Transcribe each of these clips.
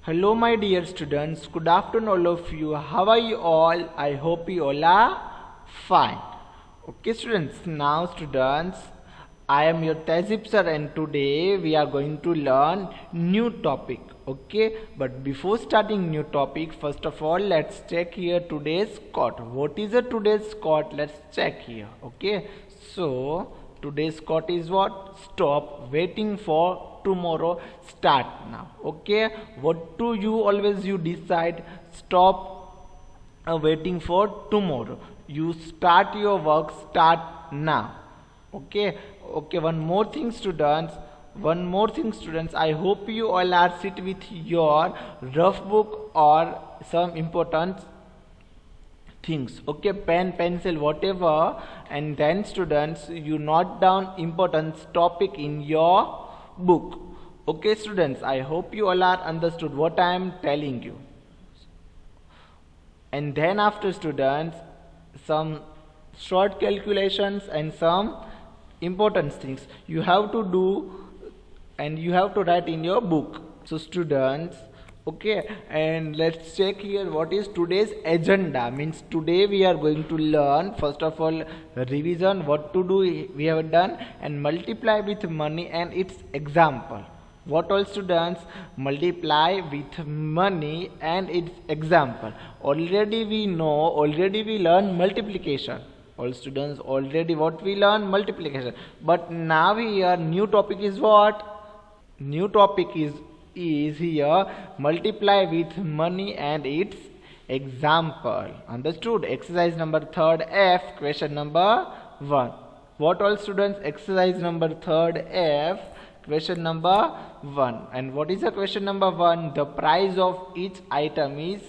Hello, my dear students. Good afternoon, all of you. How are you all? I hope you all are fine. Okay, students. Now, students, I am your Tezip sir, and today we are going to learn new topic. Okay, but before starting new topic, first of all, let's check here today's quote. What is a today's quote? Let's check here. Okay, so today's quote is what? Stop waiting for tomorrow, start now. Okay, what do you decide? Stop waiting for tomorrow, you start your work, start now. Okay, one more thing students, I hope you all are sit with your rough book or some important things. Okay, pen, pencil, whatever, and then students, you note down important topic in your book. Okay, students, I hope you all are understood what I am telling you. And then after, students, some short calculations and some important things you have to do and you have to write in your book. So students, okay, and let's check here what is today's agenda. Means today we are going to learn, first of all, revision, what to do we have done, and multiply with money and its example. What all, students? Multiply with money and its example. Already we learn multiplication. All students, already what we learn? Multiplication. But now here new topic is what? New topic is here multiply with money and its example. Understood? Exercise number 3rd F, question number 1. What all, students? Exercise number 3rd F, question number 1. And what is the question number 1? The price of each item is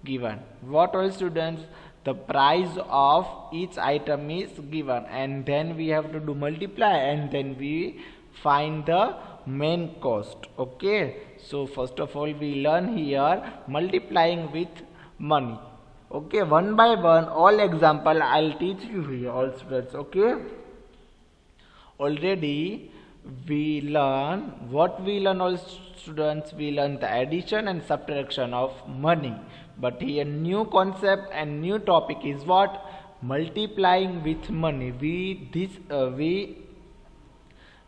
given. What all, students? The price of each item is given, and then we have to do multiply, and then we find the main cost. Okay, so first of all we learn here multiplying with money. Okay, one by one all example I'll teach you here, all students. Okay, already we learn what we learn, all students. We learn the addition and subtraction of money, but here new concept and new topic is what? Multiplying with money. We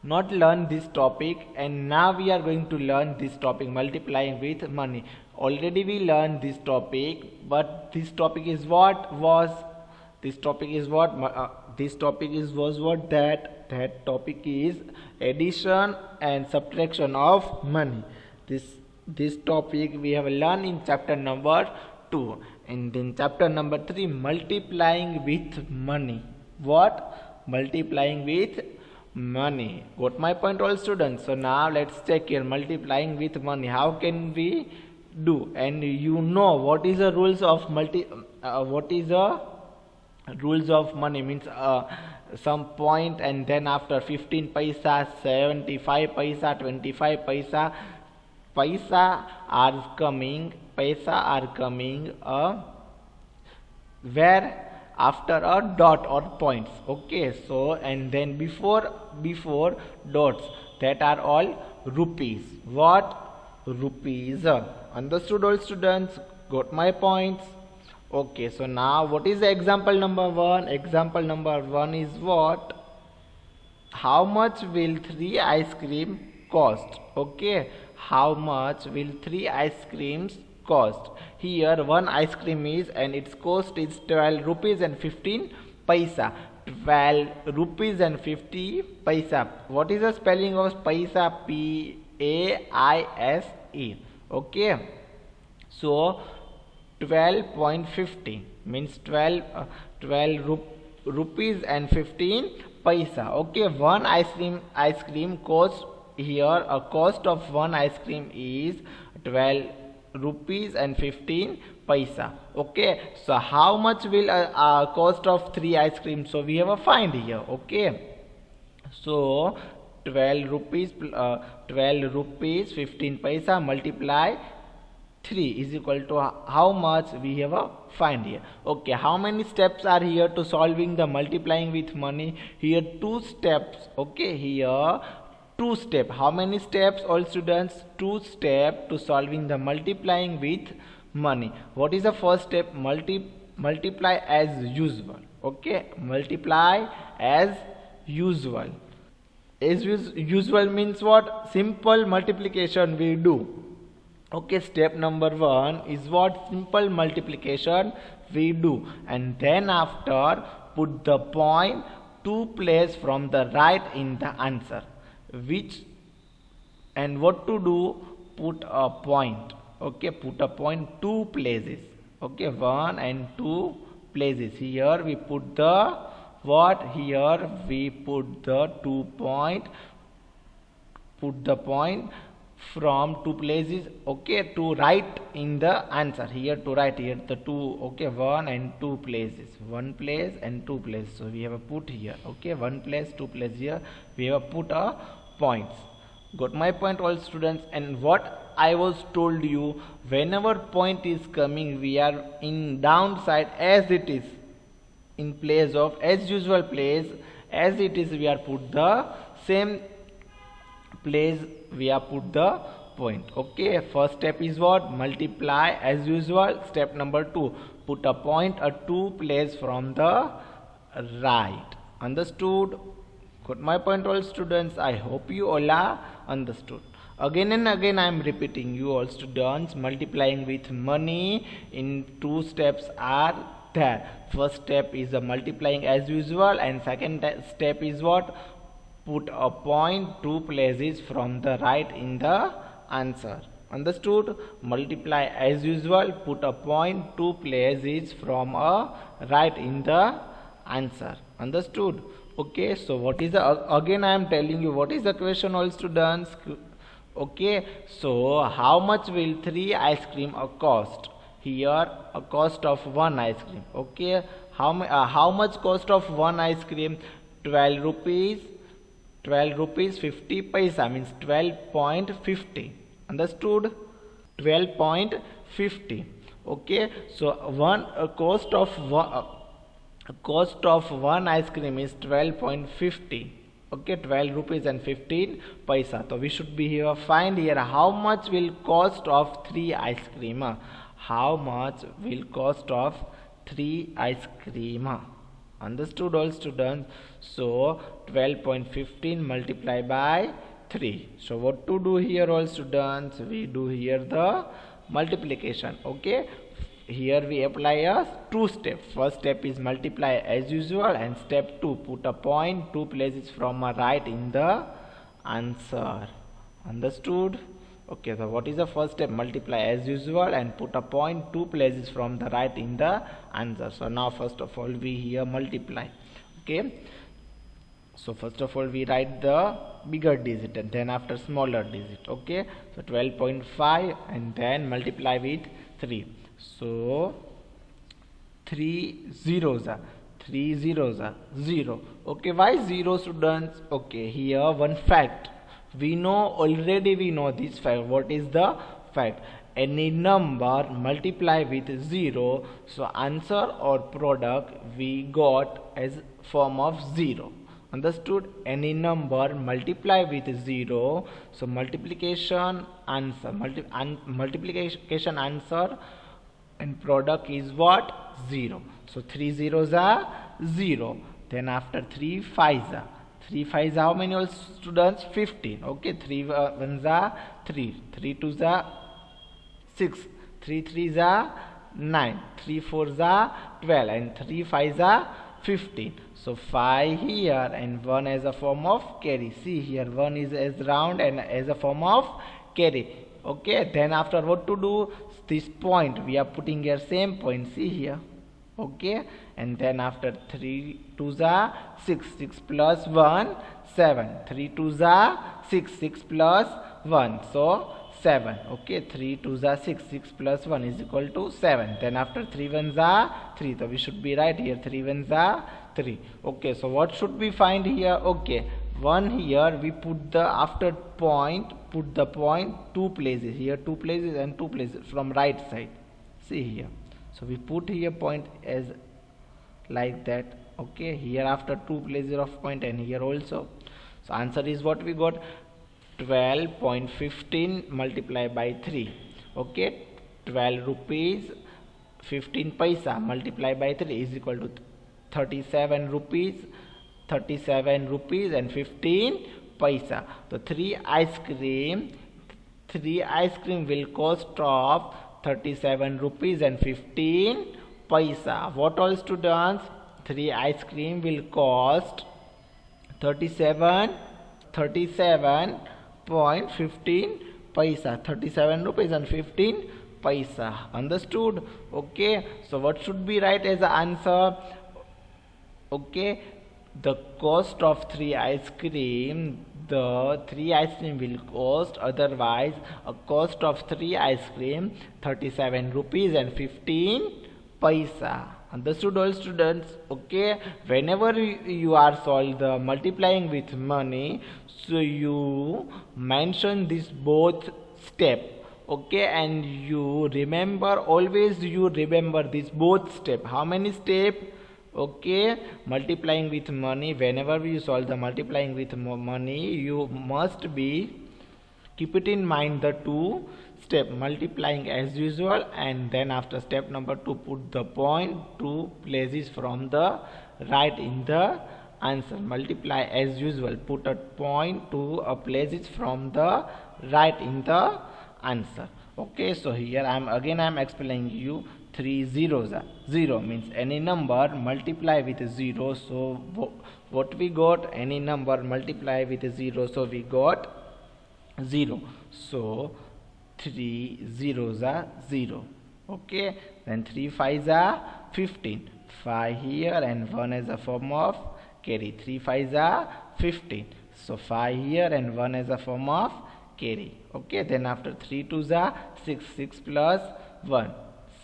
not learn this topic, and now we are going to learn this topic, multiplying with money. Already we learned this topic, but this topic is what? This topic is what? That topic is addition and subtraction of money. This topic we have learned in chapter number 2, and then chapter number 3, multiplying with money. What? Multiplying with money. Got my point, all students? So now let's check here multiplying with money. How can we do? And you know what is the rules of rules of money? Means some point, and then after 15 paisa, 75 paisa, 25 paisa, paisa are coming where after a dot or points. Okay, so and then before dots, that are all rupees. What? Rupees. Understood, all students? Got my points? Okay, so now what is the example number 1? Example number 1 is what? How much will 3 ice cream cost? Okay, how much will 3 ice creams cost? Here one ice cream is, and its cost is 12 rupees and 15 paisa. 12 rupees and 50 paisa. What is the spelling of paisa? P-A-I-S-E. Okay, so 12.50 means 12 rupees and 15 paisa. Okay, one ice cream cost here, a cost of one ice cream is 12 rupees and 15 paisa. Okay, so how much will cost of 3 ice cream? So we have a find here. Okay, so 12 rupees 15 paisa multiply 3 is equal to how much? We have a find here. Okay, how many steps are here to solving the multiplying with money? Here 2 steps. Okay, here two step. How many steps, all students? Two step to solving the multiplying with money. What is the first step? Multiply as usual. Okay, multiply as usual. As usual means what? Simple multiplication we do. Okay, step number 1 is what? Simple multiplication we do, and then after put the point two place from the right in the answer. Which and what to do? Put a point. Okay, put a point two places. Okay, 1 and 2 places. Here we put the what? Here we put the 2 point. Put the point from two places. Okay, to write in the answer. Here to write, here the two. Okay, 1 and 2 places. 1 place and 2 places. So we have a put here. Okay, 1 place, 2 place. Here we have a put a points. Got my point, all students? And what I was told you, whenever point is coming, we are in downside as it is, in place of as usual place as it is, we are put the same place, we are put the point. Okay, first step is what? Multiply as usual. Step number 2, put a point a 2 place from the right. Understood? Got my point, all students? I hope you all are understood. Again and again I am repeating you all students, multiplying with money in two steps are there. First step is the multiplying as usual, and second step is what? Put a point two places from the right in the answer. Understood? Multiply as usual, put a point two places from a right in the answer. Understood? Okay, so what is the, again I am telling you what is the question, all students? Okay, so how much will 3 ice cream cost? Here a cost of 1 ice cream. Okay, how much cost of 1 ice cream? 12 rupees. 12 rupees 50 paisa means 12.50. Understood? 12.50. Okay, so cost of one ice cream is 12.50. Okay, 12 rupees and 15 paisa. So we should be here find here how much will cost of 3 ice cream. How much will cost of 3 ice cream? Understood, all students? So 12.15 multiply by 3. So what to do here, all students? We do here the multiplication. Okay, here we apply a two steps. First step is multiply as usual, and step 2, put a point two places from a right in the answer. Understood? Okay, so what is the first step? Multiply as usual and put a point two places from the right in the answer. So now first of all we here multiply. Okay, so first of all we write the bigger digit and then after smaller digit. Okay, so 12.5 and then multiply with 3. So 3 zeros are 0. Okay, why 0, students? Okay, here one fact we know this fact. What is the fact? Any number multiply with 0, so answer or product we got as form of 0. Understood? Any number multiply with 0, so multiplication answer and product is what? 0. So 3 zeros are 0. Then after 3 5s are 3 5s how many, all students? 15. Okay, 3 1s are 3, 3 2s are 6, 3 3s are 9, 3 4s are 12, and 3 5s are 15. So 5 here and 1 as a form of carry. See here 1 is as round and as a form of carry. Okay, then after what to do? This point we are putting here same point. See here. Okay, and then after 3 2s are 6, 6 plus 1 7, 3 2s are 6, 6 plus 1, so 7. Okay, 3 2s are 6, 6 plus 1 is equal to 7. Then after 3 1s are 3, so we should be right here 3 1s are 3. Okay, so what should we find here? Okay, 1 here we put the after point, put the point two places. Here 2 places and 2 places from right side. See here. So we put here point as like that. Okay, here after 2 places of point and here also. So answer is what we got? 12.15 multiplied by 3. Okay, 12 rupees 15 paisa multiplied by 3 is equal to 37 rupees and 15 paisa. So 3 ice cream will cost of 37 rupees and 15 paisa. What all students? 3 ice cream will cost 37.15 paisa, 37 rupees and 15 paisa. Understood? Okay, so what should be right as the answer? Okay, the cost of 3 ice cream, the 3 ice cream will cost, otherwise a cost of 3 ice cream 37 rupees and 15 paisa. Understood all students? Okay, whenever you are solved the multiplying with money, so you mention this both step. Okay, and you remember, always you remember this both step. How many step? Okay, multiplying with money, whenever you solve the multiplying with money, you must be keep it in mind the two step, multiplying as usual, and then after step number 2 put the point 2 places from the right in the answer. Multiply as usual, put a point 2 places from the right in the answer. Okay, so here I am explaining you 3 zeros. 0 means any number multiply with 0. So what we got? Any number multiply with 0, so we got 0. So 3 zeros are 0. Okay, then 3 5s are 15. 5 here and 1 as a form of carry. 3 5s are 15. So 5 here and 1 as a form of carry. Okay, then after 3 2s are 6. 6 plus 1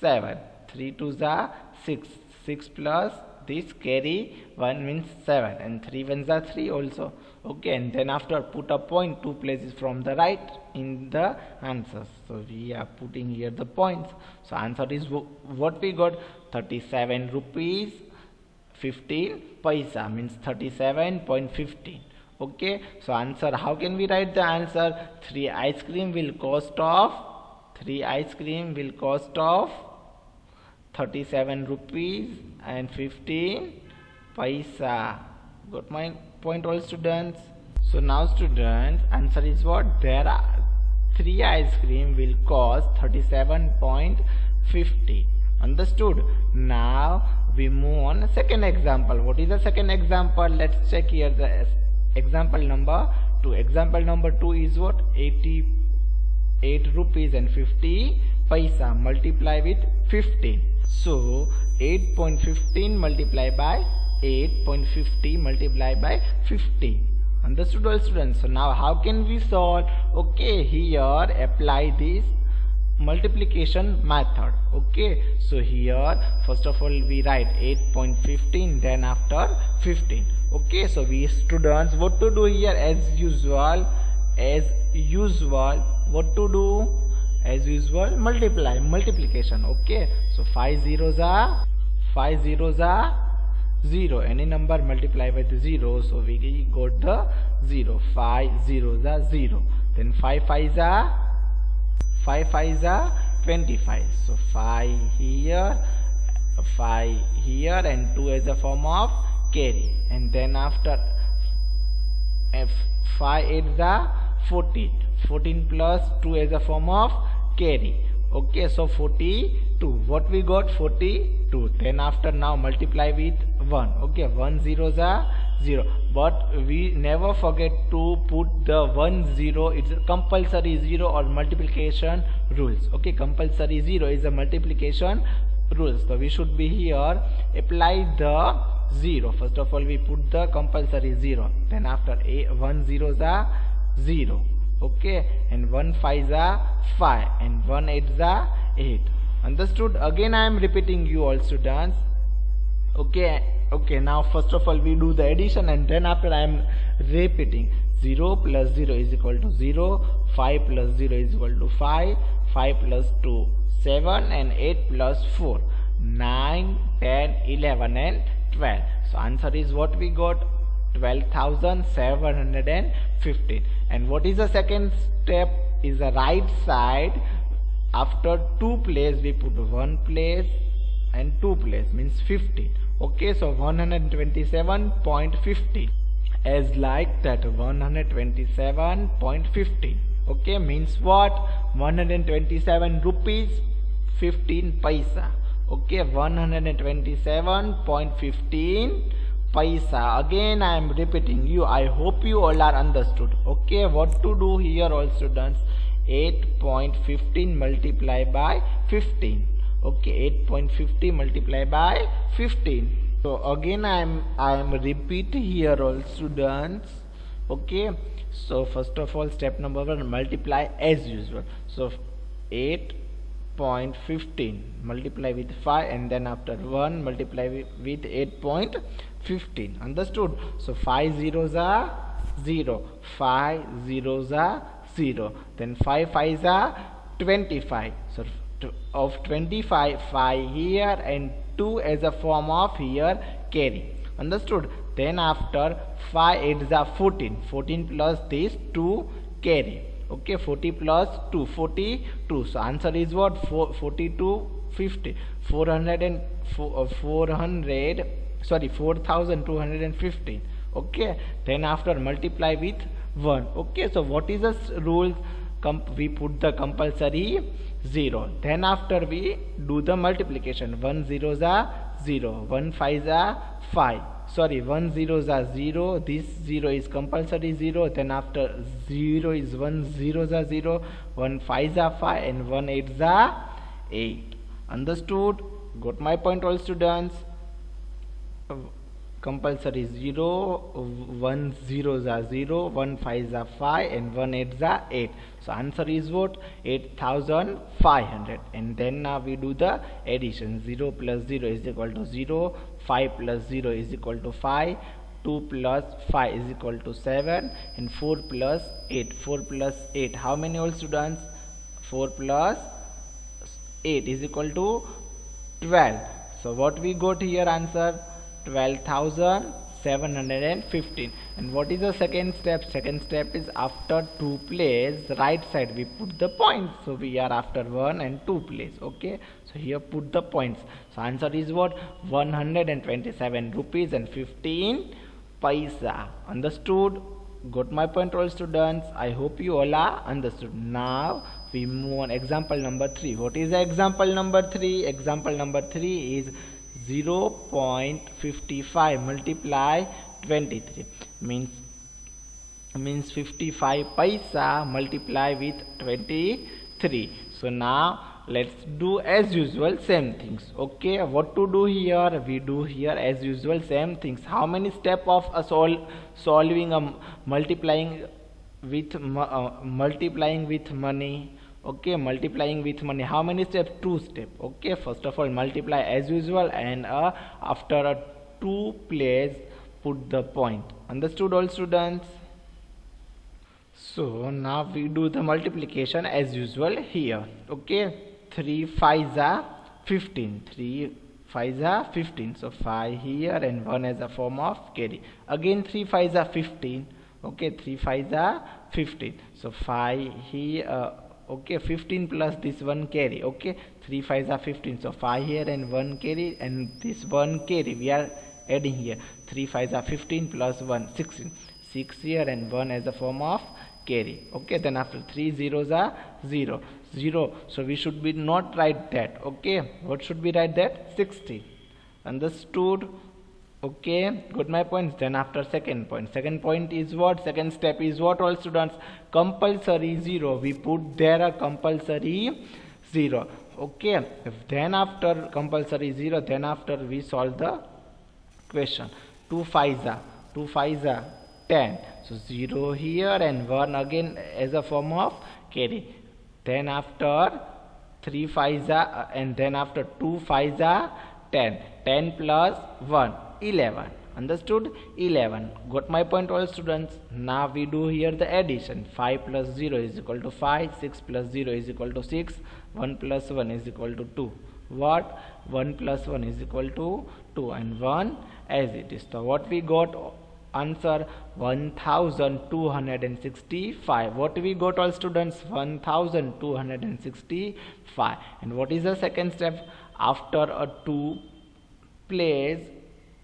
7. 3 2s are 6. 6 plus this carry 1 means 7, and 3 1s are 3 also. Okay, and then after put a point 2 places from the right in the answers. So we are putting here the points. So answer is what we got? 37 rupees 15 paisa means 37.15. Okay, so answer, how can we write the answer? 3 ice cream will cost of 37 rupees and 15 paisa. Got my point all students? So now students, answer is what? There are 3 ice cream will cost 37.50. Understood? Now we move on second example. What is the second example? Let's check here the example number 2. Example number 2 is what? 88 rupees and 50 paisa multiply with 15. So 8.15 multiplied by 8.50 multiplied by 50. Understood all students? So now how can we solve? Okay, here apply this multiplication method. Okay, so here first of all we write 8.15, then after 15. Okay, so we students, what to do here? As usual, what to do? As usual, multiplication. Okay, so 5 zeros are 0. Any number multiply with 0, so we got the 0. 5 zeros are 0. Then 5 5s are 25. So 5 here, and 2 as a form of carry. And then after 5 8s are 14. 14 plus 2 as a form of carry. Okay, so 42. What we got? 42. Then after now multiply with 1. Okay, 1 zeros are 0, but we never forget to put the 1 0. It's a compulsory 0 or multiplication rules. Okay, compulsory 0 is a multiplication rules. So we should be here apply the 0. First of all we put the compulsory 0. Then after 1 zeros are 0. Okay, and 1 5s are 5, and 1 8s are 8. Understood? Again I am repeating you all students. Okay, now first of all we do the addition, and then after I am repeating. 0 plus 0 is equal to 0, 5 plus 0 is equal to 5, 5 plus 2 7, and 8 plus 4 9, 10, 11 and 12. So answer is what we got? 12,715. And what is the second step? Is the right side. After 2 place we put 1 place and 2 place, means 15. Okay, so 127.50, as like that, 127.50. okay, means what? 127 rupees 15 paisa. okay, 127.15 paisa. Again I am repeating you, I hope you all are understood. okay, what to do here, all students? 8.15 multiply by 15. okay, 8.50 multiply by 15. so again I am repeat here, all students. okay, so first of all, step number 1, multiply as usual. so 8.15 multiply with 5, and then after 1 multiply with 8.15. understood? so 5 zeros are 0, 5 zeros are 0, then 5 5s are 25. so of 25, 5 here and 2 as a form of here carry. understood? then after 5 8s are 14, 14 plus this 2 carry. okay, 40 plus 2, 42. so answer is what? 42 50, 4,215. okay, then after multiply with 1. okay, so what is the rule? We put the compulsory 0. then after we do the multiplication. 1 zeros are 0, 1 5s are 5, sorry, 1 zeros are 0, this 0 is compulsory 0, then after 0 is 1 zeros are 0, 1 5s are 5, and 1 8s are 8. understood? got my point, all students? compulsory 0, 1 zeros are 0, 1 5s are 5, and 1 8s are 8. so answer is what? 8,500. and then now we do the addition. 0 plus 0 is equal to 0, 5 plus 0 is equal to 5, 2 plus 5 is equal to 7, and 4 plus 8. 4 plus 8, how many, all students? 4 plus 8 is equal to 12. so what we got here? answer 12,715. and what is the second step? second step is after 2 place, right side we put the points. so we are after 1 and 2 place. okay, so here put the points. so answer is what? 127 rupees and 15 paisa. understood? got my point, all students? I hope you all are understood. Now we move on example number 3. what is the example number 3? example number 3 is 0.55 multiply 23, means 55 paisa multiply with 23. so now let's do as usual same things. okay, what to do here? we do here as usual same things. how many step of a solving a multiplying with money? okay, multiplying with money, how many steps? 2 steps. okay, first of all multiply as usual, and after a 2 place put the point. understood, all students? so now we do the multiplication as usual here. okay, 3 5s are 15, 3 5s are 15, so 5 here and 1 as a form of carry. again 3 5s are 15. okay, 3 5s are 15, so 5 here. okay, 15 plus this 1 carry. okay, 3 5s are 15, so 5 here and 1 carry, and this 1 carry we are adding here. 3 5s are 15 plus 1 16, 6 here and 1 as a form of carry. okay, then after 3 zeros are 0, 0, so we should be not write that. okay, what should we write? that 60. understood? okay, got my points? then after second point is what? second step is what, all students? compulsory 0, we put there a compulsory 0. okay, then after compulsory 0, then after we solve the question. 2 5s are 10, so 0 here and 1 again as a form of carry. then after 3 5s are and then after 2 5s are 10, 10 plus 1 11. understood? 11. got my point, all students? now we do here the addition. 5 plus 0 is equal to 5, 6 plus 0 is equal to 6, 1 plus 1 is equal to 2. what? 1 plus 1 is equal to 2, and 1 as it is. so what we got answer 1265. What we got, all students? 1265. And what is the second step? After a 2 place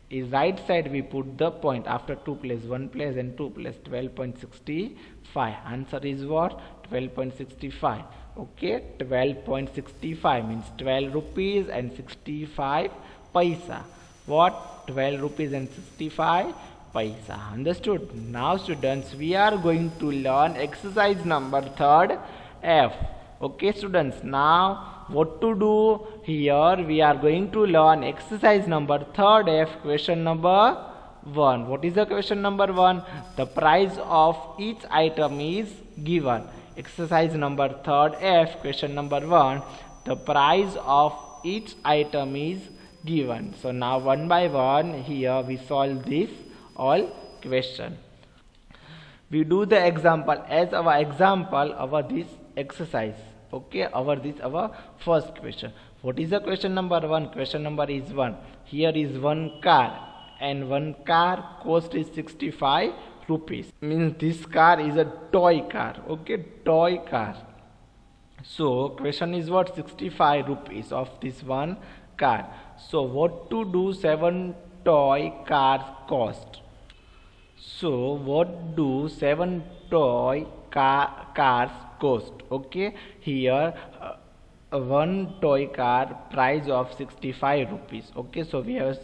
is right side, we put the point. After 2 place, 1 place and 2 place, 12.65. Answer is what? 12.65. Okay, 12.65 means 12 rupees and 65 paisa. What? 12 rupees and 65 paisa. Understood? Now students, we are going to learn exercise number 3rd F. Okay students, now what to do here? We are going to learn exercise number 3rd F, question number 1. What is the question number 1? The price of each item is given. Exercise number 3rd F, question number 1. The price of each item is given. So now one by one here we solve this all question. We do the example as our example of this exercise. Okay, our first question. What is the question number 1? Question number is 1. Here is one car, and one car cost is 65 rupees. Means this car is a toy car. Okay, toy car. So question is what? 65 rupees of this one car. So what to do 7 toy cars cost? So what do 7 toy cars cost? Okay, here one toy car price of 65 rupees. Okay, so we have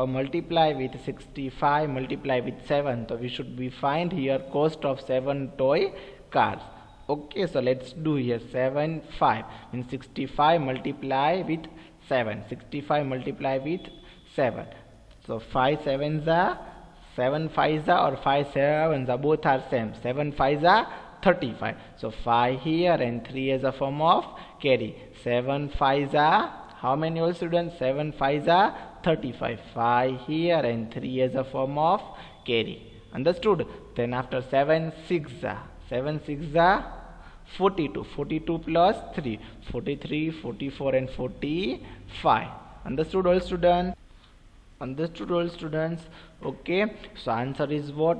multiply with 65 multiply with 7, so we should be find here cost of 7 toy cars. Okay, so let's do here 7 5 means 65 multiply with 7, 65 multiply with 7. So 5 7s are 7 5s are or 5 7s are both are same. 7 5s are 35. So 5 here and 3 as a form of carry. 7 5s are how many, all students? 7 5s are 35. 5 here and 3 as a form of carry. Understood? Then after 7 6 are 42. 42 plus 3, 43, 44 and 45. Understood, all students? Understood, all students? Okay, so answer is what?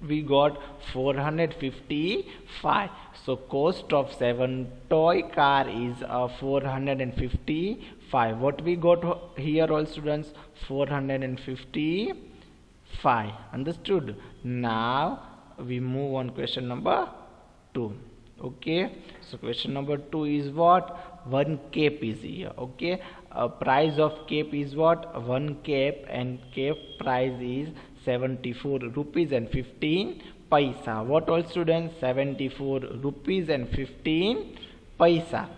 We got 455. So cost of 7 toy car is 455. What we got here, all students? 455. Understood? Now we move on question number 2. Okay, so question number 2 is what? One cape is here. Okay, price of cape is what? One cape, and cape price is 74 rupees and 15 paisa. What, all students? 74 rupees and 15 paisa.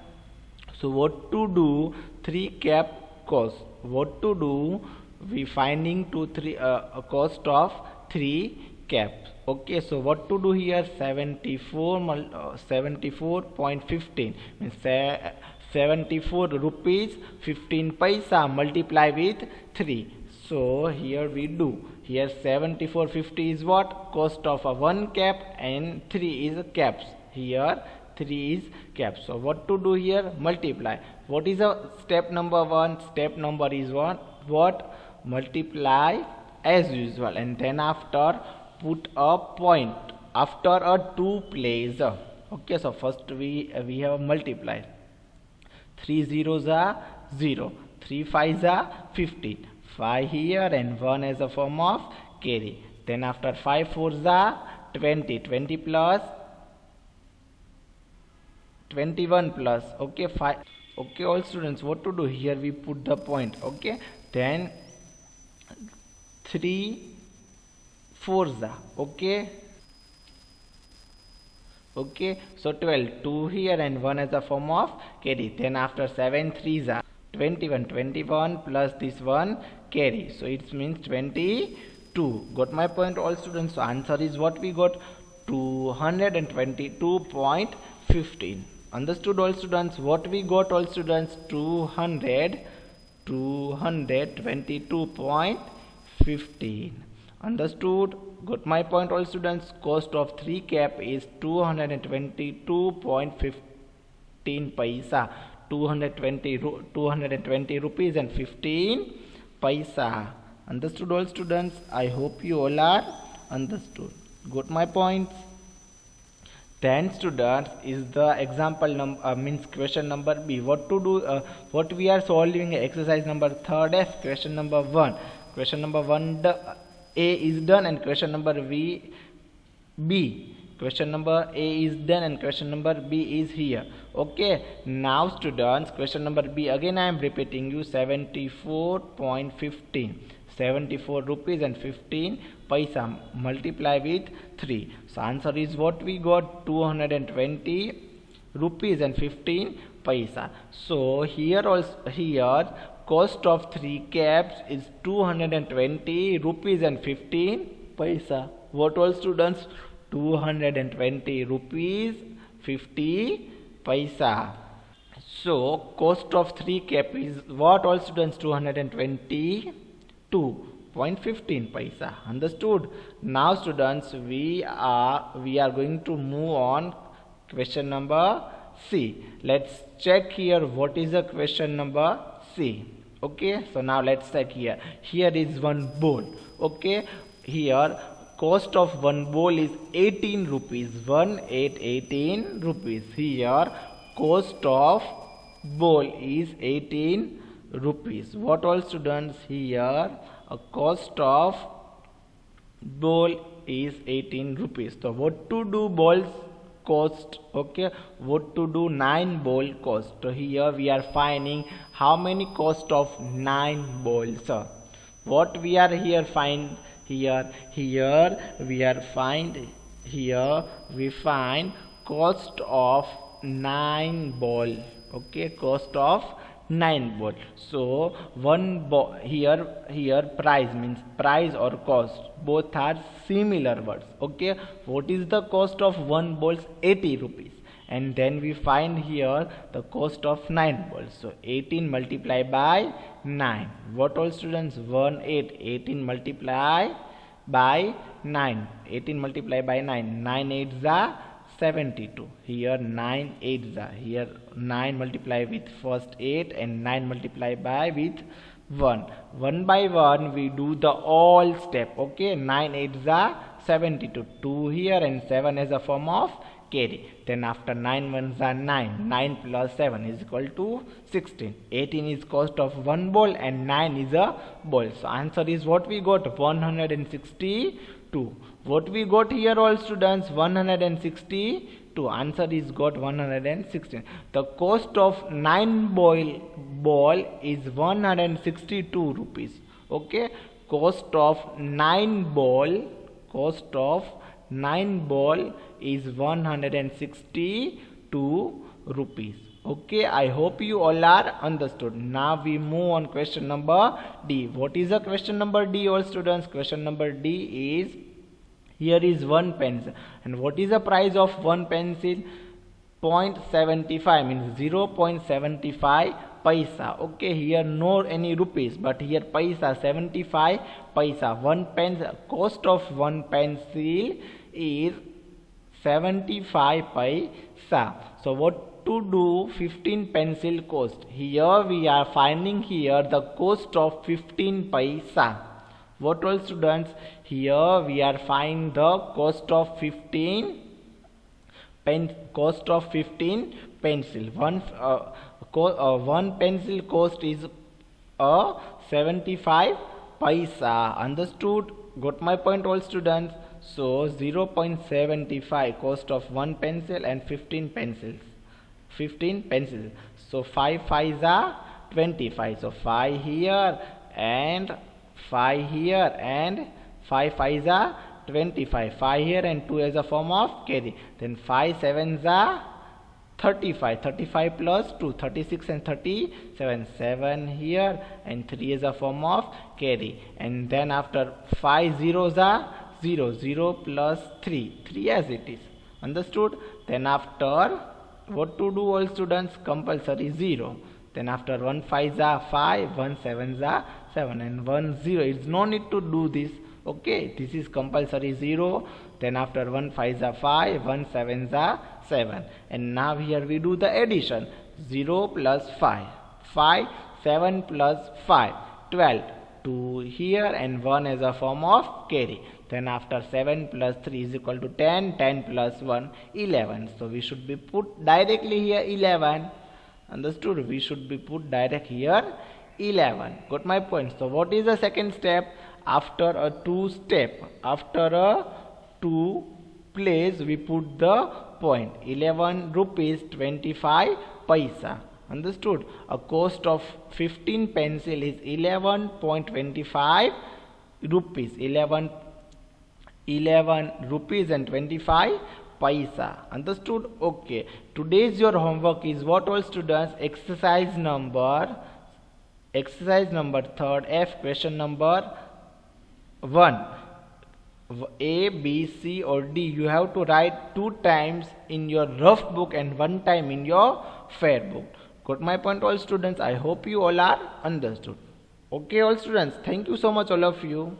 So what to do 3 cap cost? What to do? We finding a cost of 3 caps. Okay, so what to do here? 74.15 means 74 rupees 15 paisa multiply with 3. So here we do here 74.50 is what? Cost of a 1 cap, and 3 is caps. Here 3 is caps. So what to do here? Multiply. What is a step number 1? Step number is what? Multiply as usual, and then after put a point after a 2 place. Okay, so first we have multiplied. 3 zeros are 0, 3 5s are 15, 5 here and 1 as a form of carry. Then after 5 4s are 20, 20 plus 21 plus, okay, 5. Okay, all students, what to do here? We put the point. Okay, then 3 4s are okay. Okay, so 12, 2 here and 1 as a form of carry. Then after 7 3s are 21, 21 plus this one carry. So it means 22. Got my point, all students? So answer is what we got? 222.15. Understood, all students? What we got, all students? 222.15. Understood? Got my point, all students? Cost of 3 cap is 222.15 paisa. 220 rupees and 15 paisa. Understood, all students? I hope you all are Understood? Got my points? Then students is the example number means question number B. What to do? What we are solving exercise number 3rd F. Question number 1. Question number 1 A is done and question number B. Question number A is done and question number B is here. Okay. Now students, question number B again I am repeating you 74.15. 74 rupees and 15 paisa multiply with 3. So answer is what we got, 220 rupees and 15 paisa. So here cost of 3 caps is 220 rupees and 15 paisa. What all students? 220 rupees 50 paisa. So cost of 3 cap is what all students? 222.15 paisa. Understood? Now students, we are going to move on question number C. Let's check here what is the question number C. Okay, so now let's check here. Here is one bowl. Okay, here cost of one bowl is 18 rupees. 18 rupees. Here cost of bowl is 18 rupees. What all students? Here a cost of bowl is 18 rupees. So what to do bowls cost? Okay, what to do 9 bowl cost? So here we are finding how many cost of 9 bowls. What we are here find here we find cost of 9 bowl. Okay, cost of 9 bowl. So one bowl here price means price or cost, both are similar words. Okay, what is the cost of one bowl? 80 rupees. And then we find here the cost of 9 bowls. So 18 multiplied by 9. What all students? 18 multiplied by 9. 18 multiplied by 9. 9 8s are 72. Here 9 8s are. Here 9 multiply with first 8 and 9 multiply by with 1. 1 by 1 we do the all step. Okay, 9 8s are 72. 2 here and 7 as a form of carry. Then after 9 ones are 9. 9 plus 7 is equal to 16. 18 is cost of one bowl and 9 is a bowl. So answer is what we got? 162. What we got here all students? 162. Answer is got 116. The cost of 9 ball is 162 rupees. Okay, cost of 9 ball is 162 rupees. Okay, I hope you all are understood. Now we move on question number D. What is the question number D all students? Question number D is, here is one pencil and what is the price of one pencil? 0.75 means 0.75 paisa. Okay, here no any rupees but here paisa, 75 paisa. One pencil, cost of one pencil is 75 paisa. So what to do? 15 pencil cost. Here we are finding here the cost of 15 paisa. What all students? Here we are finding the cost of 15 pencil. One pencil cost is 75 paisa. Understood? Got my point all students? So 0.75 cost of one pencil and 15 pencils. So 5 5s are 25. So 5 here and 5 here and 5 5s are 25. 5 here and 2 as a form of carry. Then 5 7s are 35. 35 plus 2, 36 and 37. 7 here and 3 is a form of carry. And then after 5 zeros are 0. 0 plus 3. 3 as it is. Understood? Then after what to do all students? Compulsory 0. Then after 1 5s are 5, 1 7s are 7 and 1 0. It's no need to do this. Okay, this is compulsory 0. Then after 1 5s are 5, 1 7s are 7. And now here we do the addition. 0 plus 5. 5, 7 plus 5. 12. 2 here and 1 as a form of carry. Then after 7 plus 3 is equal to 10, 10 plus 1, 11. So we should be put directly here 11. Understood? We should be put direct here 11. Got my point? So what is the second step? After a 2 step, after a 2 place, we put the point. 11 rupees 25 paisa. Understood? A cost of 15 pencil is 11.25 rupees. 11 rupees and 25 paisa. Understood? Okay. Today's your homework is what, all students? Exercise number 3rd F, question number 1. A, B, C or D. You have to write 2 times in your rough book and 1 time in your fair book. Got my point, all students? I hope you all are understood. Okay, all students. Thank you so much, all of you.